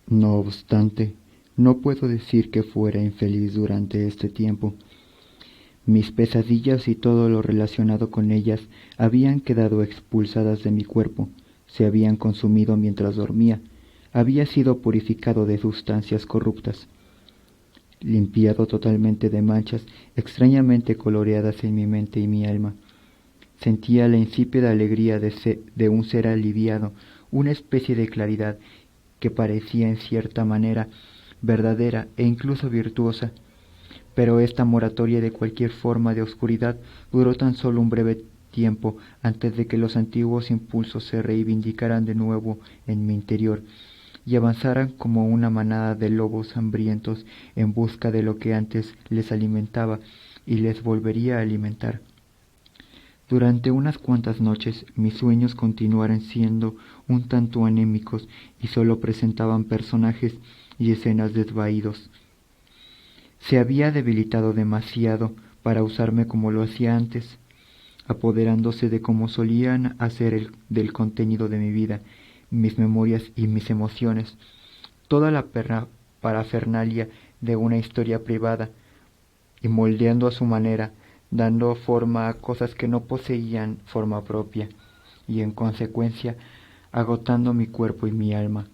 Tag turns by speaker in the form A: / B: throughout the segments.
A: No obstante, no puedo decir que fuera infeliz durante este tiempo. Mis pesadillas y todo lo relacionado con ellas habían quedado expulsadas de mi cuerpo, se habían consumido mientras dormía, había sido purificado de sustancias corruptas, limpiado totalmente de manchas extrañamente coloreadas en mi mente y mi alma. Sentía la insípida alegría de un ser aliviado, una especie de claridad que parecía en cierta manera verdadera e incluso virtuosa. Pero esta moratoria de cualquier forma de oscuridad duró tan solo un breve tiempo antes de que los antiguos impulsos se reivindicaran de nuevo en mi interior y avanzaran como una manada de lobos hambrientos en busca de lo que antes les alimentaba y les volvería a alimentar. Durante unas cuantas noches mis sueños continuaron siendo un tanto anémicos y sólo presentaban personajes y escenas desvaídos. Se había debilitado demasiado para usarme como lo hacía antes, apoderándose de como solían hacer del contenido de mi vida, mis memorias y mis emociones, toda la parafernalia de una historia privada, y moldeando a su manera, dando forma a cosas que no poseían forma propia, y en consecuencia agotando mi cuerpo y mi alma.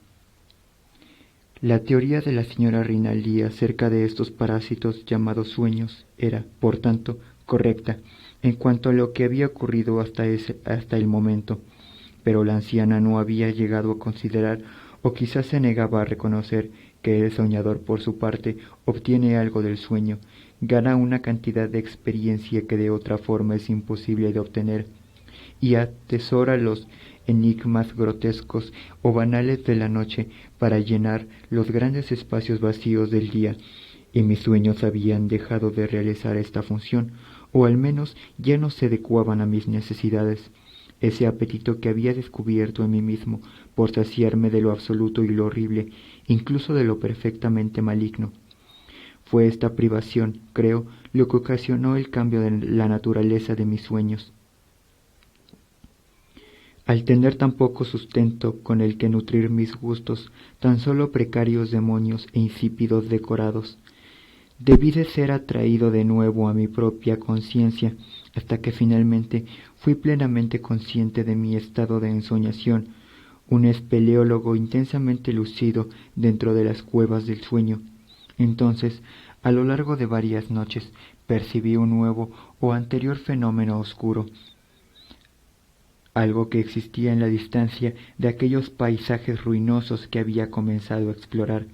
A: La teoría de la señora Rinaldi acerca de estos parásitos llamados sueños era, por tanto, correcta en cuanto a lo que había ocurrido hasta el momento, pero la anciana no había llegado a considerar, o quizás se negaba a reconocer, que el soñador por su parte obtiene algo del sueño, gana una cantidad de experiencia que de otra forma es imposible de obtener, y atesora los enigmas grotescos o banales de la noche para llenar los grandes espacios vacíos del día, y mis sueños habían dejado de realizar esta función, o al menos ya no se adecuaban a mis necesidades. Ese apetito que había descubierto en mí mismo por saciarme de lo absoluto y lo horrible, incluso de lo perfectamente maligno. Fue esta privación, creo, lo que ocasionó el cambio de la naturaleza de mis sueños. Al tener tan poco sustento con el que nutrir mis gustos, tan solo precarios demonios e insípidos decorados, debí de ser atraído de nuevo a mi propia conciencia, hasta que finalmente fui plenamente consciente de mi estado de ensoñación, un espeleólogo intensamente lucido dentro de las cuevas del sueño. Entonces, a lo largo de varias noches, percibí un nuevo o anterior fenómeno oscuro, algo que existía en la distancia de aquellos paisajes ruinosos que había comenzado a explorar.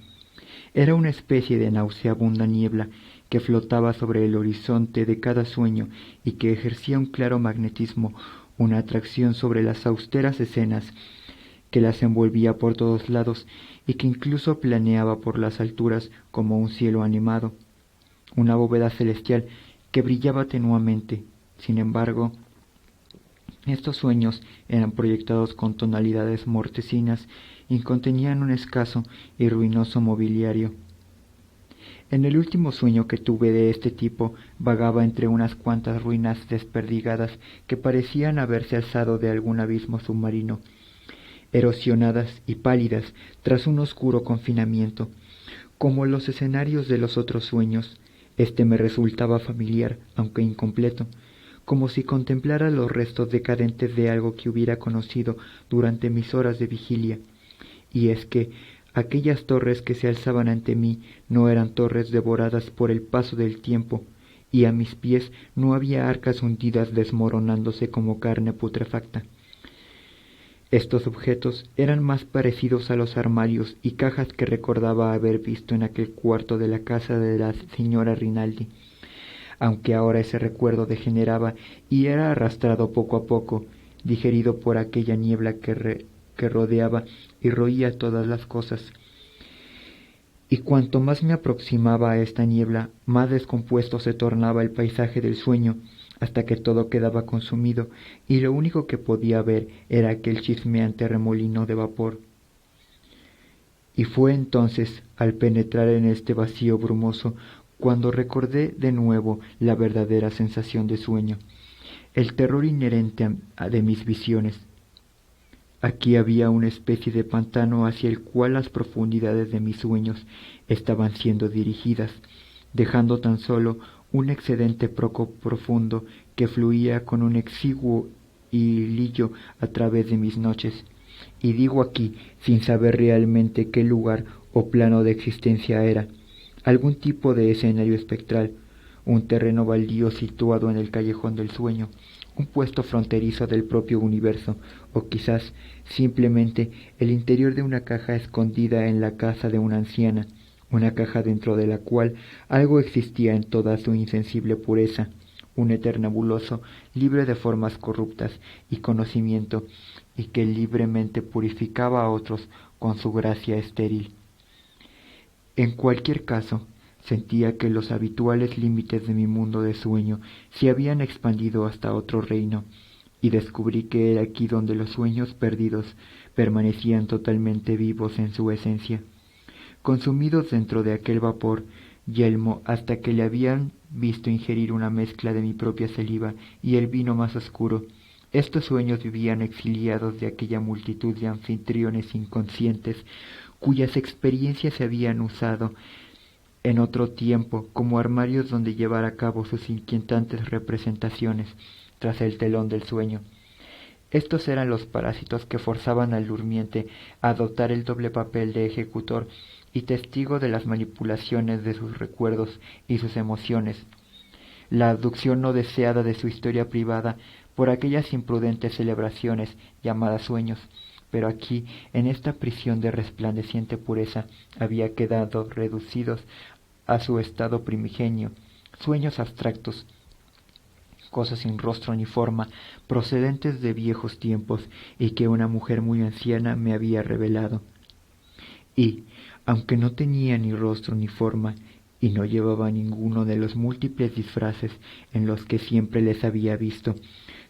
A: Era una especie de nauseabunda niebla que flotaba sobre el horizonte de cada sueño y que ejercía un claro magnetismo, una atracción sobre las austeras escenas, que las envolvía por todos lados y que incluso planeaba por las alturas como un cielo animado, una bóveda celestial que brillaba tenuamente. Sin embargo, estos sueños eran proyectados con tonalidades mortecinas y contenían un escaso y ruinoso mobiliario. En el último sueño que tuve de este tipo vagaba entre unas cuantas ruinas desperdigadas que parecían haberse alzado de algún abismo submarino, erosionadas y pálidas tras un oscuro confinamiento. Como los escenarios de los otros sueños, este me resultaba familiar, aunque incompleto, como si contemplara los restos decadentes de algo que hubiera conocido durante mis horas de vigilia. Y es que aquellas torres que se alzaban ante mí no eran torres devoradas por el paso del tiempo, y a mis pies no había arcas hundidas desmoronándose como carne putrefacta. Estos objetos eran más parecidos a los armarios y cajas que recordaba haber visto en aquel cuarto de la casa de la señora Rinaldi, aunque ahora ese recuerdo degeneraba y era arrastrado poco a poco, digerido por aquella niebla que rodeaba y roía todas las cosas. Y cuanto más me aproximaba a esta niebla, más descompuesto se tornaba el paisaje del sueño, hasta que todo quedaba consumido, y lo único que podía ver era aquel chismeante remolino de vapor. Y fue entonces, al penetrar en este vacío brumoso, cuando recordé de nuevo la verdadera sensación de sueño, el terror inherente de mis visiones. Aquí había una especie de pantano hacia el cual las profundidades de mis sueños estaban siendo dirigidas, dejando tan solo un excedente poco profundo que fluía con un exiguo hilillo a través de mis noches. Y digo aquí, sin saber realmente qué lugar o plano de existencia era, algún tipo de escenario espectral, un terreno baldío situado en el callejón del sueño, un puesto fronterizo del propio universo, o quizás simplemente el interior de una caja escondida en la casa de una anciana, una caja dentro de la cual algo existía en toda su insensible pureza, un éter nebuloso, libre de formas corruptas y conocimiento, y que libremente purificaba a otros con su gracia estéril. En cualquier caso, sentía que los habituales límites de mi mundo de sueño se habían expandido hasta otro reino, y descubrí que era aquí donde los sueños perdidos permanecían totalmente vivos en su esencia, consumidos dentro de aquel vapor yelmo hasta que le habían visto ingerir una mezcla de mi propia saliva y el vino más oscuro. Estos sueños vivían exiliados de aquella multitud de anfitriones inconscientes cuyas experiencias se habían usado en otro tiempo como armarios donde llevar a cabo sus inquietantes representaciones tras el telón del sueño. Estos eran los parásitos que forzaban al durmiente a adoptar el doble papel de ejecutor y testigo de las manipulaciones de sus recuerdos y sus emociones, la abducción no deseada de su historia privada por aquellas imprudentes celebraciones llamadas sueños. Pero aquí, en esta prisión de resplandeciente pureza, había quedado reducidos a su estado primigenio, sueños abstractos, cosas sin rostro ni forma, procedentes de viejos tiempos y que una mujer muy anciana me había revelado. Y, aunque no tenía ni rostro ni forma, y no llevaba ninguno de los múltiples disfraces en los que siempre les había visto,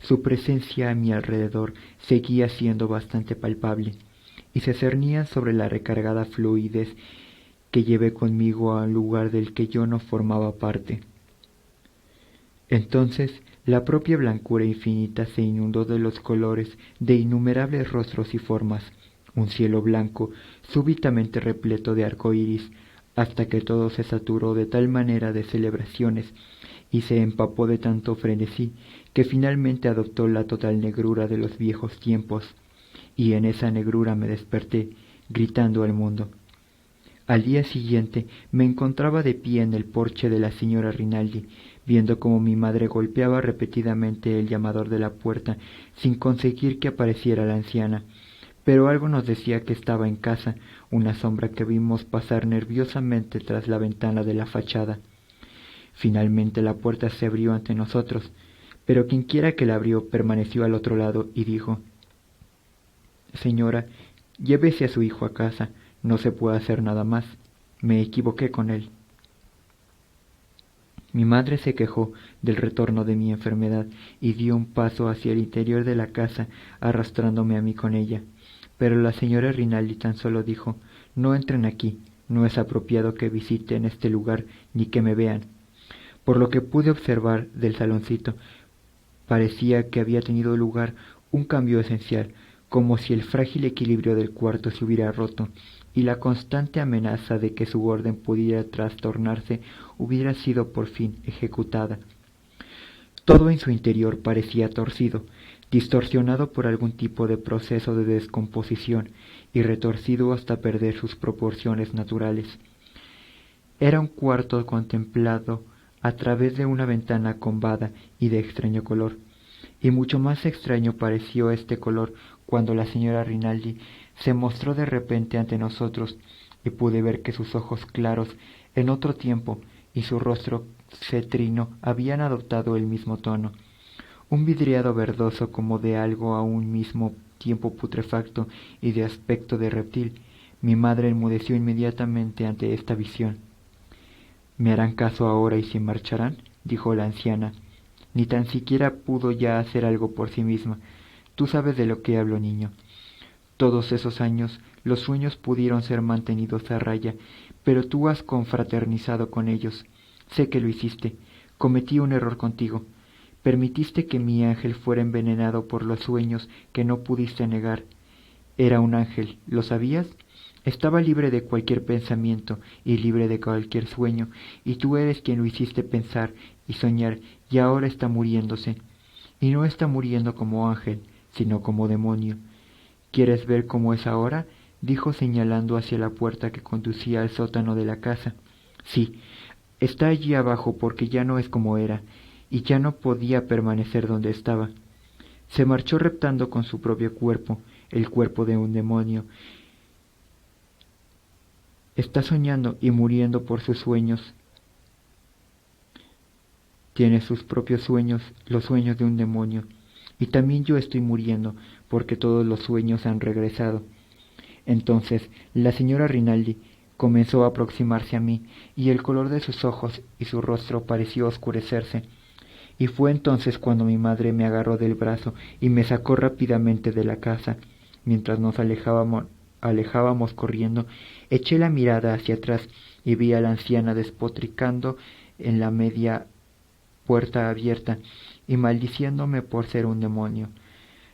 A: su presencia a mi alrededor seguía siendo bastante palpable, y se cernían sobre la recargada fluidez que llevé conmigo a un lugar del que yo no formaba parte. Entonces la propia blancura infinita se inundó de los colores de innumerables rostros y formas, un cielo blanco súbitamente repleto de arco iris, hasta que todo se saturó de tal manera de celebraciones y se empapó de tanto frenesí que finalmente adoptó la total negrura de los viejos tiempos, y en esa negrura me desperté, gritando al mundo. Al día siguiente me encontraba de pie en el porche de la señora Rinaldi, viendo cómo mi madre golpeaba repetidamente el llamador de la puerta sin conseguir que apareciera la anciana, pero algo nos decía que estaba en casa, una sombra que vimos pasar nerviosamente tras la ventana de la fachada. Finalmente la puerta se abrió ante nosotros, pero quienquiera que la abrió permaneció al otro lado y dijo: «Señora, llévese a su hijo a casa, no se puede hacer nada más. Me equivoqué con él». Mi madre se quejó del retorno de mi enfermedad y dio un paso hacia el interior de la casa, arrastrándome a mí con ella. Pero la señora Rinaldi tan solo dijo: «No entren aquí, no es apropiado que visiten este lugar ni que me vean». Por lo que pude observar del saloncito, parecía que había tenido lugar un cambio esencial, como si el frágil equilibrio del cuarto se hubiera roto, y la constante amenaza de que su orden pudiera trastornarse hubiera sido por fin ejecutada. Todo en su interior parecía torcido, distorsionado por algún tipo de proceso de descomposición y retorcido hasta perder sus proporciones naturales. Era un cuarto contemplado a través de una ventana combada y de extraño color, y mucho más extraño pareció este color cuando la señora Rinaldi se mostró de repente ante nosotros, y pude ver que sus ojos claros en otro tiempo y su rostro cetrino habían adoptado el mismo tono, un vidriado verdoso como de algo a un mismo tiempo putrefacto y de aspecto de reptil. Mi madre enmudeció inmediatamente ante esta visión. «¿Me harán caso ahora y se marcharán?», dijo la anciana. Ni tan siquiera pudo ya hacer algo por sí misma. «Tú sabes de lo que hablo, niño. Todos esos años los sueños pudieron ser mantenidos a raya, pero tú has confraternizado con ellos. Sé que lo hiciste. Cometí un error contigo. Permitiste que mi ángel fuera envenenado por los sueños que no pudiste negar, Era un ángel, ¿lo sabías? Estaba libre de cualquier pensamiento y libre de cualquier sueño, y tú eres quien lo hiciste pensar y soñar, y ahora está muriéndose. Y no está muriendo como ángel, sino como demonio. ¿Quieres ver cómo es ahora?, dijo señalando hacia la puerta que conducía al sótano de la casa. Sí, está allí abajo porque ya no es como era, y ya no podía permanecer donde estaba. Se marchó reptando con su propio cuerpo, el cuerpo de un demonio. Está soñando y muriendo por sus sueños. Tiene sus propios sueños, los sueños de un demonio. Y también yo estoy muriendo, porque todos los sueños han regresado. Entonces la señora Rinaldi comenzó a aproximarse a mí, y el color de sus ojos y su rostro pareció oscurecerse. Y fue entonces cuando mi madre me agarró del brazo y me sacó rápidamente de la casa. Mientras nos alejábamos corriendo, eché la mirada hacia atrás y vi a la anciana despotricando en la media puerta abierta y maldiciéndome por ser un demonio.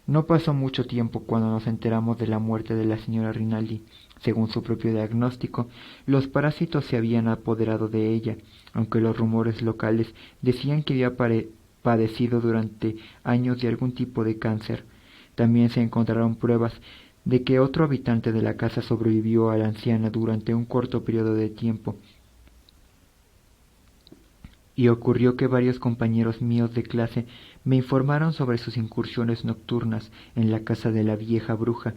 A: No pasó mucho tiempo cuando nos enteramos de la muerte de la señora Rinaldi. Según su propio diagnóstico, los parásitos se habían apoderado de ella, aunque los rumores locales decían que había padecido durante años de algún tipo de cáncer. También se encontraron pruebas de que otro habitante de la casa sobrevivió a la anciana durante un corto periodo de tiempo, y ocurrió que varios compañeros míos de clase me informaron sobre sus incursiones nocturnas en la casa de la vieja bruja,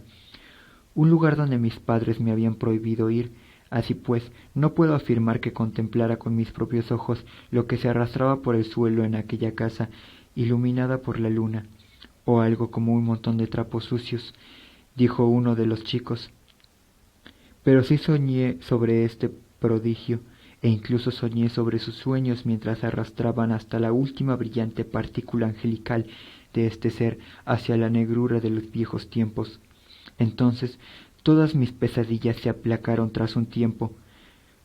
A: un lugar donde mis padres me habían prohibido ir. Así pues, no puedo afirmar que contemplara con mis propios ojos lo que se arrastraba por el suelo en aquella casa, iluminada por la luna, o algo como un montón de trapos sucios, dijo uno de los chicos. Pero sí soñé sobre este prodigio, e incluso soñé sobre sus sueños mientras arrastraban hasta la última brillante partícula angelical de este ser hacia la negrura de los viejos tiempos. Entonces todas mis pesadillas se aplacaron tras un tiempo,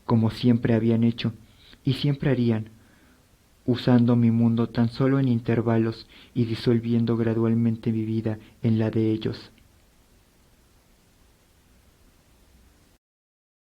A: como siempre habían hecho, y siempre harían, usando mi mundo tan solo en intervalos y disolviendo gradualmente mi vida en la de ellos.